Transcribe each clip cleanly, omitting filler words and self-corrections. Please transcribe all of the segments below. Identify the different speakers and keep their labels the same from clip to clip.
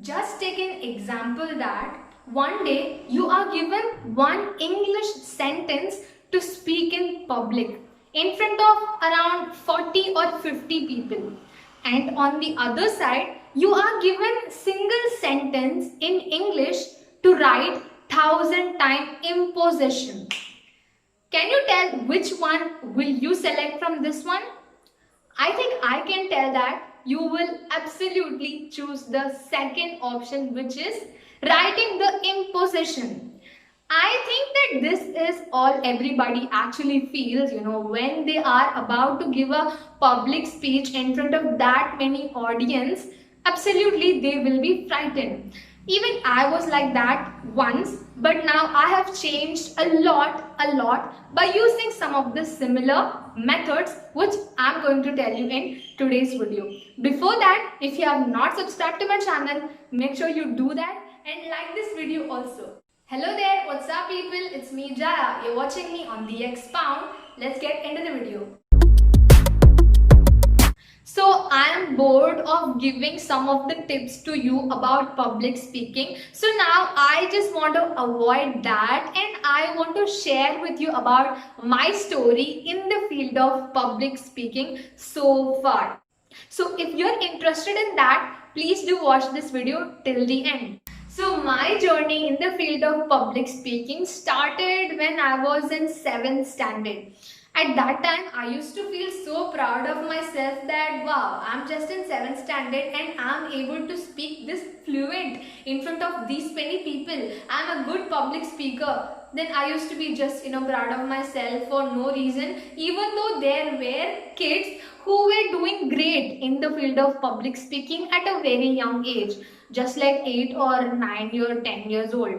Speaker 1: Just take an example that one day you are given one English sentence to speak in public in front of around 40 or 50 people. And on the other side, you are given single sentence in English to write 1,000 time imposition. Can you tell which one will you select from this one? I think I can tell that you will absolutely choose the second option, which is writing the imposition. I think that this is all everybody actually feels, when they are about to give a public speech in front of that many audience. Absolutely, they will be frightened. Even I was like that once, but now I have changed a lot by using some of the similar methods which I'm going to tell you in today's video. Before that, if you have not subscribed to my channel, make sure you do that and like this video also. Hello there, what's up people? It's me Jaya. You're watching me on The Expound. Let's get into the video. So I am bored of giving some of the tips to you about public speaking. So now I just want to avoid that and I want to share with you about my story in the field of public speaking so far. So if you're interested in that, please do watch this video till the end. So my journey in the field of public speaking started when I was in 7th standard. At that time, I used to feel so proud of myself that wow, I'm just in 7th standard and I'm able to speak this fluent in front of these many people. I'm a good public speaker. Then I used to be just proud of myself for no reason, even though there were kids who were doing great in the field of public speaking at a very young age, just like 8 or 9 or 10 years old.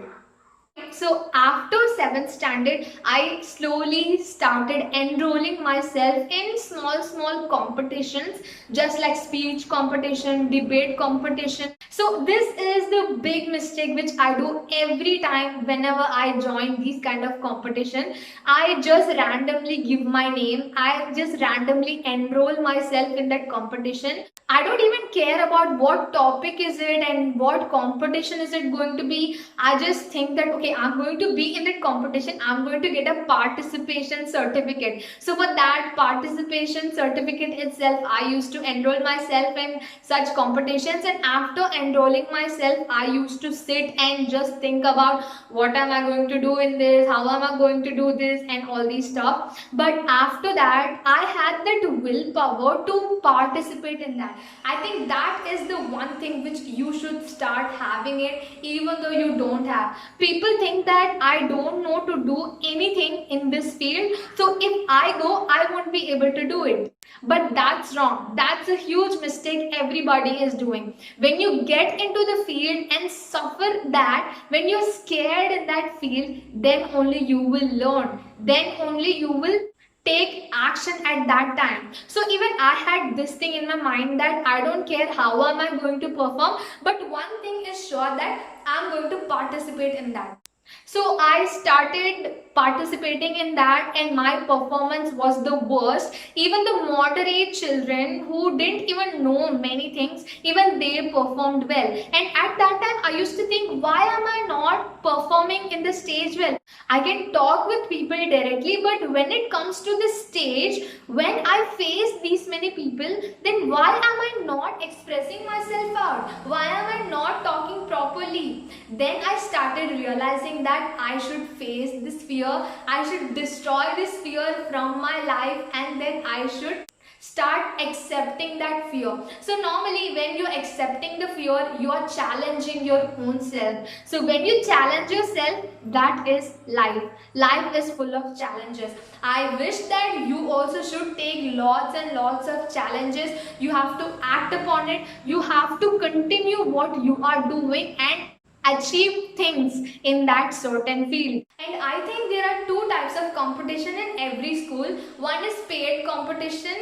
Speaker 1: So after 7th standard, I slowly started enrolling myself in small competitions, just like speech competition, debate competition. So this is the big mistake which I do every time whenever I join these kind of competition. I just randomly give my name. I just randomly enroll myself in that competition. I don't even care about what topic is it and what competition is it going to be. I just think that okay, I'm going to be in that competition. I'm going to get a participation certificate. So for that participation certificate itself, I used to enroll myself in such competitions, and after enrolling myself, I used to sit and just think about what am I going to do in this, how am I going to do this and all these stuff. But after that, I had that willpower to participate in that. I think that is the one thing which you should start having it, even though you don't have. People think that I don't know to do anything in this field, so if I go, I won't be able to do it. But that's wrong. That's a huge mistake everybody is doing. When you get into the field and suffer that, when you're scared in that field, then only you will learn. Then only you will take action at that time. So even I had this thing in my mind that I don't care how am I going to perform, but one thing is sure that I'm going to participate in that. So I started participating in that and my performance was the worst. Even the moderate children who didn't even know many things, even they performed well. And at that time I used to think, why am I not performing in the stage well? I can talk with people directly, but when it comes to the stage, when I face these many people, then why am I not expressing myself out? Why am I not talking properly? Then I started realizing that I should face this fear. I should destroy this fear from my life, and then I should start accepting that fear. So normally when you're accepting the fear, you are challenging your own self. So when you challenge yourself, that is life. Life is full of challenges. I wish that you also should take lots and lots of challenges. You have to act upon it. You have to continue what you are doing and achieve things in that certain field. And I think there are two types of competition in every school. One is paid competition,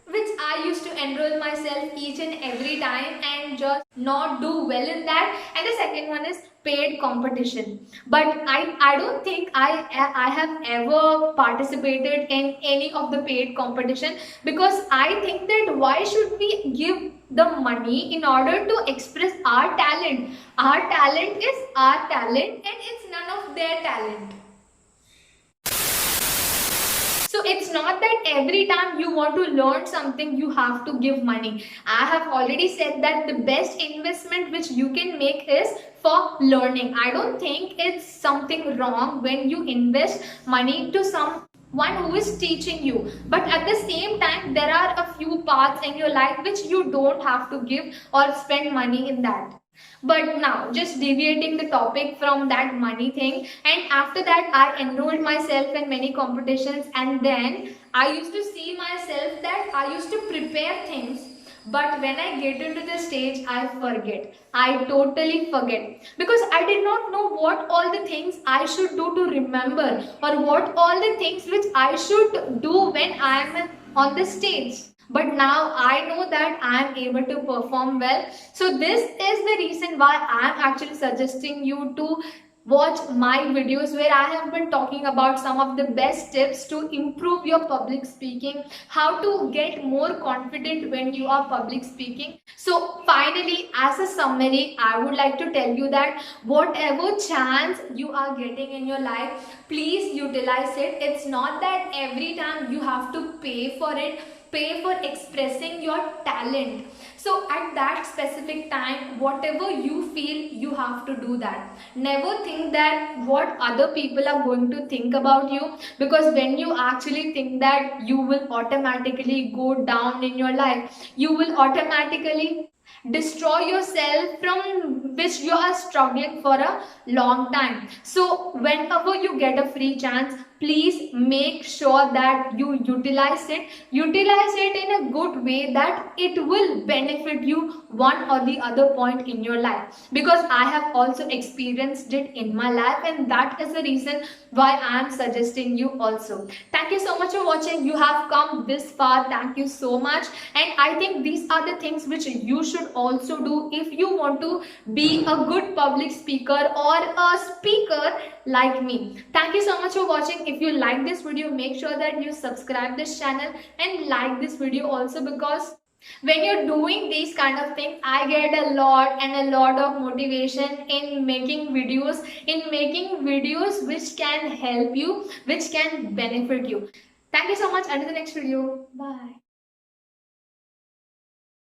Speaker 1: which I used to enroll myself each and every time and just not do well in that. And the second one is paid competition. But I don't think I have ever participated in any of the paid competition, because I think that why should we give the money in order to express our talent. Our talent is our talent and it's none of their talent. So it's not that every time you want to learn something, you have to give money. I have already said that the best investment which you can make is for learning. I don't think it's something wrong when you invest money to someone who is teaching you. But at the same time, there are a few parts in your life which you don't have to give or spend money in that. But now, just deviating the topic from that money thing, and after that, I enrolled myself in many competitions, and then I used to see myself that I used to prepare things, but when I get into the stage, I forget. I totally forget because I did not know what all the things I should do to remember, or what all the things which I should do when I am on the stage. But now I know that I am able to perform well. So this is the reason why I am actually suggesting you to watch my videos where I have been talking about some of the best tips to improve your public speaking, how to get more confident when you are public speaking. So finally, as a summary, I would like to tell you that whatever chance you are getting in your life, please utilize it. It's not that every time you have to pay for it, pay for expressing your talent. So at that specific time, whatever you feel, you have to do that. Never think that what other people are going to think about you, because when you actually think that, you will automatically go down in your life. You will automatically destroy yourself from which you are struggling for a long time. So whenever you get a free chance, please make sure that you utilize it in a good way, that it will benefit you one or the other point in your life, because I have also experienced it in my life, and that is the reason why I am suggesting you also. Thank you so much for watching. You have come this far. Thank you so much. And I think these are the things which you should also do if you want to be a good public speaker or a speaker like me. Thank you so much for watching. If you like this video, make sure that you subscribe this channel and like this video also, because when you're doing these kind of things, I get a lot of motivation in making videos, which can help you, which can benefit you. Thank you so much. Until the next video. Bye.